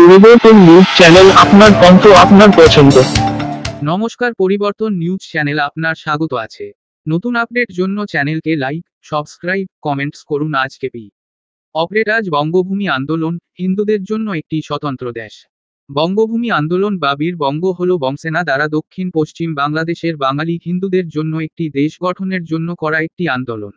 পরিবর্তন news channel, আপনার কণ্ঠ, আপনার পছন্দ। নমস্কার, পরিবর্তন নিউজ চ্যানেল আপনার স্বাগত আছে। নতুন আপডেট জন্য চ্যানেলকে লাইক, সাবস্ক্রাইব, কমেন্টস করুন। আজকে আপডেট। আজ বঙ্গভূমি আন্দোলন হিন্দুদের জন্য একটি স্বতন্ত্র দেশ। বঙ্গভূমি আন্দোলন বা বীর বঙ্গ হল বংসেনা দ্বারা দক্ষিণ পশ্চিম বাংলাদেশের বাঙালি হিন্দুদের জন্য একটি দেশ গঠনের জন্য করা একটি আন্দোলন।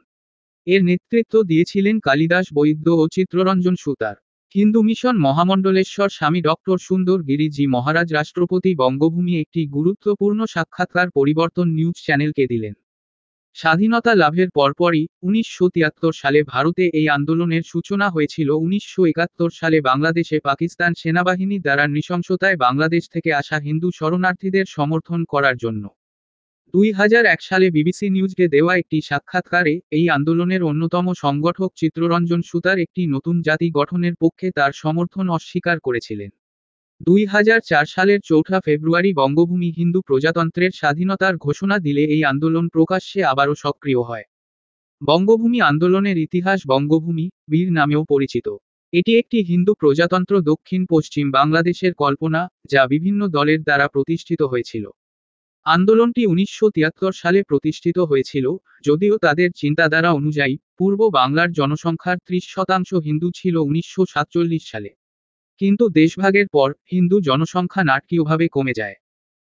এর নেতৃত্ব দিয়েছিলেন কালিদাস বৈদ্য ও চিত্তরঞ্জন সুতার। হিন্দু মিশন মহামণ্ডলেশ্বর স্বামী ডক্টর সুন্দর গিরিজি মহারাজ রাষ্ট্রপতি বঙ্গভূমি একটি গুরুত্বপূর্ণ সাক্ষাৎকার পরিবর্তন নিউজ চ্যানেলকে দিলেন। স্বাধীনতা লাভের পরপরই 1973 সালে ভারতে এই আন্দোলনের সূচনা হয়েছিল। 1971 সালে বাংলাদেশে পাকিস্তান সেনাবাহিনীর দ্বারা নৃশংসতায় বাংলাদেশ থেকে আসা হিন্দু শরণার্থীদের সমর্থন করার জন্য 2001 সালে বিবিসি নিউজকে দেওয়া একটি সাক্ষাৎকারে এই আন্দোলনের অন্যতম সংগঠক চিত্তরঞ্জন সুতার একটি নতুন জাতি গঠনের পক্ষে তার সমর্থন অস্বীকার করেছিলেন। 2004 সালের 4 ফেব্রুয়ারি বঙ্গভূমি হিন্দু প্রজাতন্ত্রের স্বাধীনতার ঘোষণা দিলে এই আন্দোলন প্রকাশ্যে আবারও সক্রিয় হয়। বঙ্গভূমি আন্দোলনের ইতিহাস বঙ্গভূমি বীর নামেও পরিচিত। এটি একটি হিন্দু প্রজাতন্ত্র দক্ষিণ পশ্চিম বাংলাদেশের কল্পনা, যা বিভিন্ন দলের দ্বারা প্রতিষ্ঠিত হয়েছিল। আন্দোলনটি 1973 সালে প্রতিষ্ঠিত হয়েছিল, যদিও তাদের চিন্তাধারা অনুযায়ী পূর্ব বাংলার জনসংখ্যার 30% হিন্দু ছিল 1947 সালে। কিন্তু দেশভাগের পর হিন্দু জনসংখ্যা নাটকীয়ভাবে কমে যায়।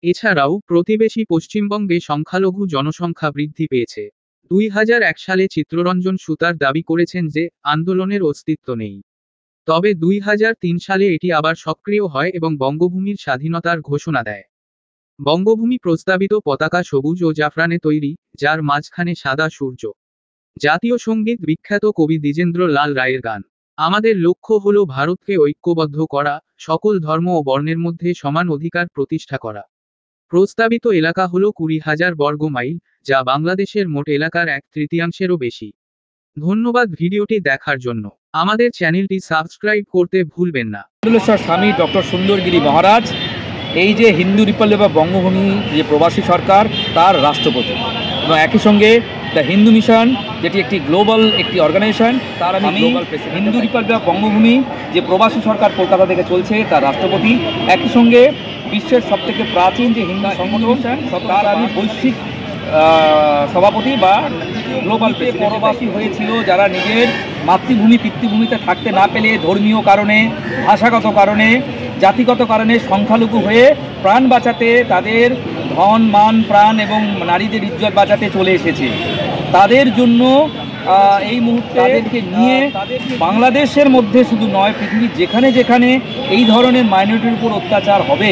এছাড়াও প্রতিবেশী পশ্চিমবঙ্গে সংখ্যালঘু জনসংখ্যা বৃদ্ধি পেয়েছে। 2001 সালে চিত্তরঞ্জন সুতার দাবি করেছেন যে আন্দোলনের অস্তিত্ব নেই। তবে 2003 সালে এটি আবার সক্রিয় হয় এবং বঙ্গভূমির স্বাধীনতার ঘোষণা দেয়। বঙ্গভূমি প্রস্তাবিত পতাকা সবুজ ও জাফরানে তৈরি, যার মাঝখানে সাদা সূর্য। জাতীয় সঙ্গীত বিখ্যাত কবি দ্বিজেন্দ্র লাল রায়ের গান। আমাদের লক্ষ্য হল ভারতকে ঐক্যবদ্ধ করা, সকল ধর্ম ও বর্ণের মধ্যে সমান অধিকার প্রতিষ্ঠা করা। প্রস্তাবিত এলাকা হল 20,000 বর্গ মাইল, যা বাংলাদেশের মোট এলাকার 1/3-এরও বেশি। ধন্যবাদ ভিডিওটি দেখার জন্য। আমাদের চ্যানেলটি সাবস্ক্রাইব করতে ভুলবেন না। স্বামী ডক্টর সুন্দর গিরি মহারাজ এই যে হিন্দু রিপাবলিক বা বঙ্গভূমি যে প্রবাসী সরকার তার রাষ্ট্রপতি, এবং একই সঙ্গে দ্য হিন্দু মিশন, যেটি একটি গ্লোবাল একটি অর্গানাইজেশন, তার আমি হিন্দু রিপাবলিক বা বঙ্গভূমি যে প্রবাসী সরকার কলকাতা থেকে চলছে তার রাষ্ট্রপতি। একই সঙ্গে বিশ্বের সবথেকে প্রাচীন যে হিন্দু সংগঠন তার আমি বৈশ্বিক সভাপতি বা গ্লোবাল পরবাসী হয়েছিল, যারা নিজের মাতৃভূমি পিতৃভূমিতে থাকতে না পেলে ধর্মীয় কারণে, ভাষাগত কারণে, জাতিগত কারণে সংখ্যালঘু হয়ে প্রাণ বাঁচাতে, তাদের ধন মান প্রাণ এবং নারীদের ইজ্জত বাঁচাতে চলে এসেছে। তাদের জন্য এই মুহূর্তে তাদেরকে নিয়ে বাংলাদেশের মধ্যে শুধু নয়, পৃথিবীর যেখানে যেখানে এই ধরনের মাইনরিটির উপর অত্যাচার হবে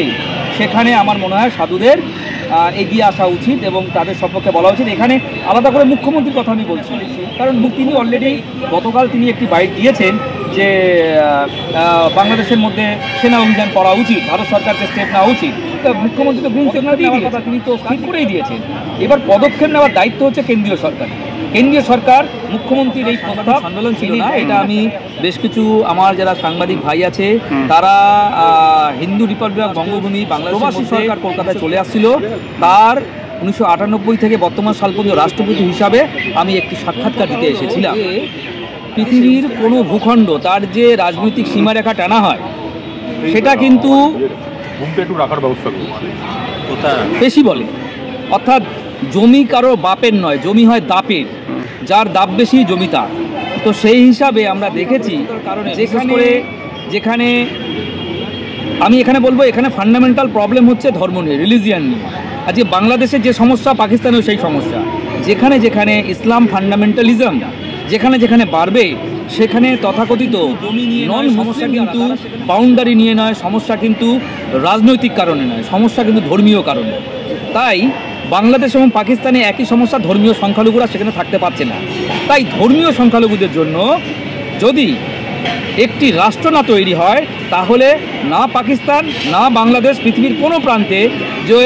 সেখানে আমার মনে হয় সাধুদের এগিয়ে আসা উচিত এবং তাদের সম্পর্কে বলা উচিত। এখানে আলাদা করে মুখ্যমন্ত্রীর কথা আমি বলছি, কারণ তিনি অলরেডি গতকাল তিনি একটি বাইট দিয়েছেন যে বাংলাদেশের মধ্যে সেনা অভিযান করা উচিত, ভারত সরকারকে স্টেপ নেওয়া উচিত। মুখ্যমন্ত্রী তো গ্রিন সিগন্যাল দিয়ে দিয়েছেন, তিনি তো স্থির করেই দিয়েছেন। এবার পদক্ষেপ নেওয়ার দায়িত্ব হচ্ছে কেন্দ্রীয় সরকার। কেন্দ্রীয় সরকার মুখ্যমন্ত্রীর এই প্রস্তাব আন্দোলন ছিল না, এটা আমি বেশ কিছু আমার যারা সাংবাদিক ভাই আছে তারা হিন্দু রিপাবলিক বঙ্গভূমি বাংলাদেশ সরকার কলকাতায় চলে আসছিল, তার 1998 থেকে বর্তমান সাল পর্যন্ত রাষ্ট্রপতি হিসাবে আমি একটি সাক্ষাৎকার দিতে এসেছিলাম। পৃথিবীর কোনো ভূখণ্ড তার যে রাজনৈতিক সীমারেখা টানা হয় সেটা কিন্তু রাখার ব্যবস্থা বেশি বলে, অর্থাৎ জমি কারো বাপের নয়, জমি হয় দাপের, যার দাপ বেশি জমি তার। তো সেই হিসাবে আমরা দেখেছি যেখানে আমি এখানে বলবো এখানে ফান্ডামেন্টাল প্রবলেম হচ্ছে ধর্ম নিয়ে, রিলিজিয়ান নিয়ে। আজকে বাংলাদেশের যে সমস্যা পাকিস্তানেও সেই সমস্যা, যেখানে যেখানে ইসলাম ফান্ডামেন্টালিজম যেখানে যেখানে বাড়বে সেখানে তথাকথিত জমি নিয়ে নয় সমস্যা, কিন্তু বাউন্ডারি নিয়ে নয় সমস্যা, কিন্তু রাজনৈতিক কারণে নয় সমস্যা, কিন্তু ধর্মীয় কারণে। তাই বাংলাদেশ এবং পাকিস্তানে একই সমস্যা, ধর্মীয় সংখ্যালঘুরা সেখানে থাকতে পারছে না। তাই ধর্মীয় সংখ্যালঘুদের জন্য যদি একটি রাষ্ট্র না তৈরি হয় তাহলে না পাকিস্তান না বাংলাদেশ, পৃথিবীর কোনো প্রান্তে যে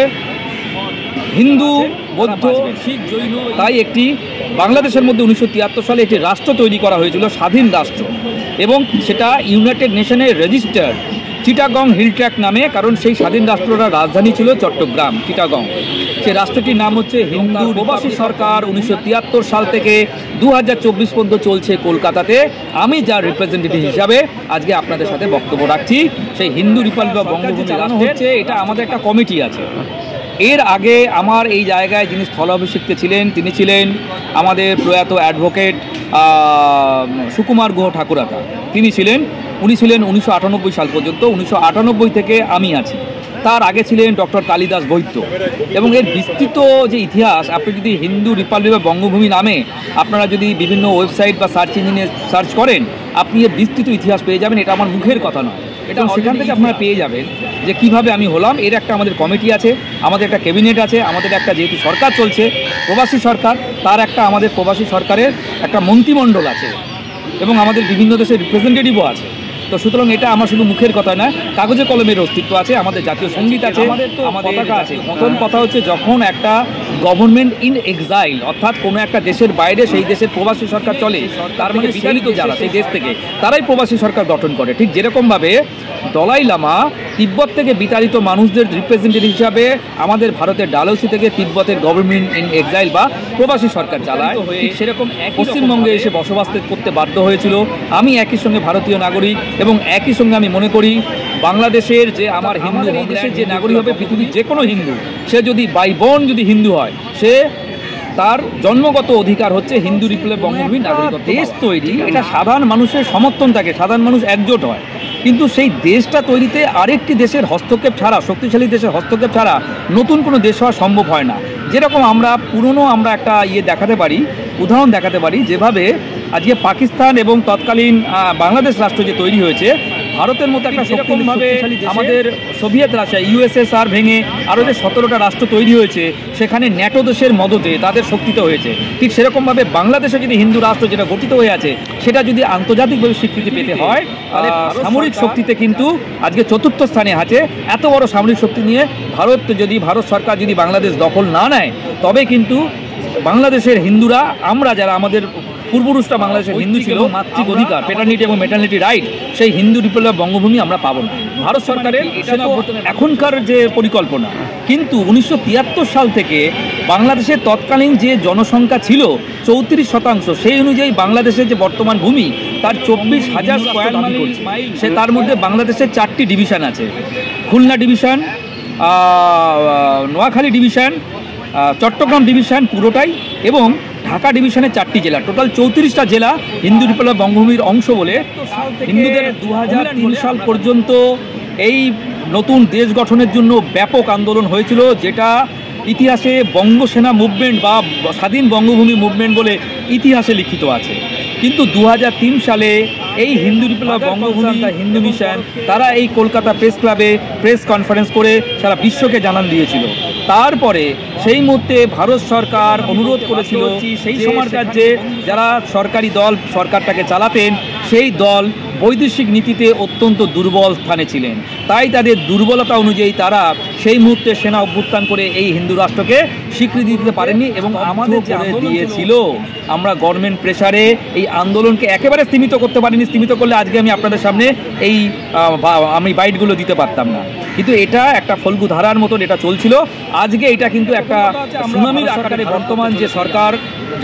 হিন্দু বৌদ্ধ শিখ জৈন, তাই একটি বাংলাদেশের মধ্যে 1973 সালে একটি রাষ্ট্র তৈরি করা হয়েছিল, স্বাধীন রাষ্ট্র, এবং সেটা ইউনাইটেড নেশনে রেজিস্টার্ড চিটাগং হিল ট্র্যাক নামে, কারণ সেই স্বাধীন রাষ্ট্রটার রাজধানী ছিল চট্টগ্রাম, চিটাগং। সেই রাষ্ট্রটির নাম হচ্ছে হিন্দু প্রবাসী সরকার। 1973 সাল থেকে 2024 পর্যন্ত চলছে কলকাতাতে। আমি যার রিপ্রেজেন্টেটিভ হিসাবে আজকে আপনাদের সাথে বক্তব্য রাখছি। সেই হিন্দু রিপাবলিক বা বঙ্গভূমি চালানো হচ্ছে, এটা আমাদের একটা কমিটি আছে। এর আগে আমার এই জায়গায় যিনি স্থলাভিষিক্ত ছিলেন তিনি ছিলেন আমাদের প্রয়াত অ্যাডভোকেট সুকুমার গুহ ঠাকুরাতা। উনি ছিলেন 1998 সাল পর্যন্ত। 1998 থেকে আমি আছি। তার আগে ছিলেন ডক্টর কালিদাস বৈদ্য। এবং এর বিস্তৃত যে ইতিহাস, আপনি যদি হিন্দু রিপাবলিক বা বঙ্গভূমি নামে আপনারা যদি বিভিন্ন ওয়েবসাইট বা সার্চ ইঞ্জিনে সার্চ করেন, আপনি এর বিস্তৃত ইতিহাস পেয়ে যাবেন। এটা আমার মুখের কথা নয়, এটা সেখান থেকে আপনারা পেয়ে যাবেন যে কিভাবে আমি হলাম। এর একটা আমাদের কমিটি আছে, আমাদের একটা ক্যাবিনেট আছে, আমাদের একটা যেহেতু সরকার চলছে প্রবাসী সরকার, তার একটা আমাদের প্রবাসী সরকারের একটা মন্ত্রিমণ্ডল আছে এবং আমাদের বিভিন্ন দেশের রিপ্রেজেন্টেটিভও আছে। তো সুতরাং এটা আমার শুধু মুখের কথা নয়, কাগজে কলমের অস্তিত্ব আছে, আমাদের জাতীয় সঙ্গীত আছে, আমাদের পতাকা আছে। প্রথম কথা হচ্ছে যখন একটা গভর্নমেন্ট ইন এক্সাইল, অর্থাৎ কোনো একটা দেশের বাইরে সেই দেশের প্রবাসী সরকার চলে, তার মানে বিতাড়িত যারা সেই দেশ থেকে, তারাই প্রবাসী সরকার গঠন করে। ঠিক যেরকমভাবে দলাই লামা তিব্বত থেকে বিতাড়িত মানুষদের রিপ্রেজেন্টেটিভ হিসাবে আমাদের ভারতের ডালহৌসি থেকে তিব্বতের গভর্নমেন্ট ইন এক্সাইল বা প্রবাসী সরকার চালায়, ঠিক সেরকম পশ্চিমবঙ্গে এসে বসবাস করতে বাধ্য হয়েছিল। আমি একই সঙ্গে ভারতীয় নাগরিক এবং একই সঙ্গে আমি মনে করি বাংলাদেশের যে আমার হিন্দু, এই দেশের যে নাগরিক হবে, পৃথিবীর যে কোনো হিন্দু, সে যদি বাই বর্ন যদি হিন্দু হয়, সে তার জন্মগত অধিকার হচ্ছে হিন্দু রিপাবলিক বঙ্গভূমির নাগরিকত্ব। দেশ তৈরি এটা সাধারণ মানুষের সমর্থন থাকে, সাধারণ মানুষ একজোট হয়, কিন্তু সেই দেশটা তৈরিতে আরেকটি দেশের হস্তক্ষেপ ছাড়া, শক্তিশালী দেশের হস্তক্ষেপ ছাড়া নতুন কোনো দেশ হওয়া সম্ভব হয় না। যেরকম আমরা আমরা একটা দেখাতে পারি, উদাহরণ দেখাতে পারি, যেভাবে আজকে পাকিস্তান এবং তৎকালীন বাংলাদেশ রাষ্ট্র যে তৈরি হয়েছে, ভারতের মতো একটা শক্তিশালী আমাদের সোভিয়েত রাশিয়া ইউএসএসআর ভেঙে আরও যে 17টা রাষ্ট্র তৈরি হয়েছে, সেখানে ন্যাটো দেশের মদতে তাদের শক্তিতে হয়েছে। ঠিক সেরকমভাবে বাংলাদেশে যদি হিন্দু রাষ্ট্র যেটা গঠিত হয়ে আছে, সেটা যদি আন্তর্জাতিকভাবে স্বীকৃতি পেতে হয়, তাহলে সামরিক শক্তিতে কিন্তু আজকে 4র্থ স্থানে আছে। এত বড় সামরিক শক্তি নিয়ে ভারত সরকার যদি বাংলাদেশ দখল না নেয়, তবে কিন্তু বাংলাদেশের হিন্দুরা, আমরা যারা আমাদের পূর্বপুরুষরা বাংলাদেশের হিন্দু ছিল, মাতৃক অধিকার, প্যাটার্নিটি এবং ম্যাটার্নিটি রাইট, সেই হিন্দু রিপাবলিক বঙ্গভূমি আমরা পাবো না। ভারত সরকারের এখনকার যে পরিকল্পনা, কিন্তু 1973 সাল থেকে বাংলাদেশের তৎকালীন যে জনসংখ্যা ছিল 34%, সেই অনুযায়ী বাংলাদেশের যে বর্তমান ভূমি তার 24,000 স্কোয়ার মাইল। সে তার মধ্যে বাংলাদেশের 4টি ডিভিশন আছে: Khulna division, Noakhali division, Chittagong division পুরোটাই, এবং ঢাকা ডিভিশনের 4টি জেলা। টোটাল 34টা জেলা হিন্দু রিপাবলিক বঙ্গভূমির অংশ বলে হিন্দুদের 2003 সাল পর্যন্ত এই নতুন দেশ গঠনের জন্য ব্যাপক আন্দোলন হয়েছিল, যেটা ইতিহাসে বঙ্গসেনা মুভমেন্ট বা স্বাধীন বঙ্গভূমি মুভমেন্ট বলে ইতিহাসে লিখিত আছে। কিন্তু 2003 সালে এই হিন্দু রিপাবলিক বঙ্গভূমি হিন্দু মিশন, তারা এই কলকাতা প্রেস ক্লাবে প্রেস কনফারেন্স করে সারা বিশ্বকে জানান দিয়েছিল। তারপরে সেই মুহূর্তে ভারত সরকার অনুরোধ করেছিল সেই সময়কার যে যারা সরকারি দল সরকারটাকে চালাতেন, সেই দল বৈদেশিক নীতিতে অত্যন্ত দুর্বল স্থানে ছিলেন। তাই তাদের দুর্বলতা অনুযায়ী তারা সেই মুহূর্তে সেনা অভ্যুত্থান করে এই হিন্দু রাষ্ট্রকে স্বীকৃতি দিতে পারেননি এবং আমাদের যে দিয়েছিল, আমরা গভর্নমেন্ট প্রেসারে এই আন্দোলনকে একেবারে স্তীমিত করতে পারিনি। স্তীমিত করলে আজকে আমি আপনাদের সামনে আমি বাইটগুলো দিতে পারতাম না। কিন্তু এটা একটা ফল্গু ধারার মতন এটা চলছিল। আজকে এটা কিন্তু একটা সুনামির আকারে বর্তমান যে সরকার,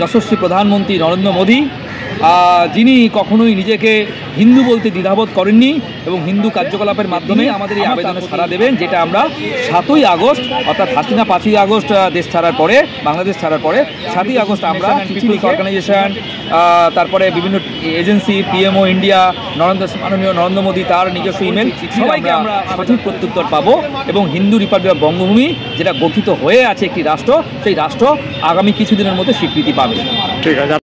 যশস্বী প্রধানমন্ত্রী নরেন্দ্র মোদী, যিনি কখনোই নিজেকে হিন্দু বলতে দ্বিধাবোধ করেননি এবং হিন্দু কার্যকলাপের মাধ্যমে আমাদের এই আবেদনে সাড়া দেবেন, যেটা আমরা 7ই আগস্ট, অর্থাৎ হাসিনা 5ই আগস্ট দেশ ছাড়ার পরে, বাংলাদেশ ছাড়ার পরে 7ই আগস্ট আমরা পিকনিক অর্গানাইজেশন, তারপরে বিভিন্ন এজেন্সি, পিএমও ইন্ডিয়া, মাননীয় নরেন্দ্র মোদী, তার নিজস্ব ইমেল, সবাইকে আমরা সঠিক প্রত্যুত্তর পাবো এবং হিন্দু রিপাবলিক বঙ্গভূমি যেটা গঠিত হয়ে আছে একটি রাষ্ট্র, সেই রাষ্ট্র আগামী কিছুদিনের মধ্যে স্বীকৃতি পাবে। ঠিক আছে।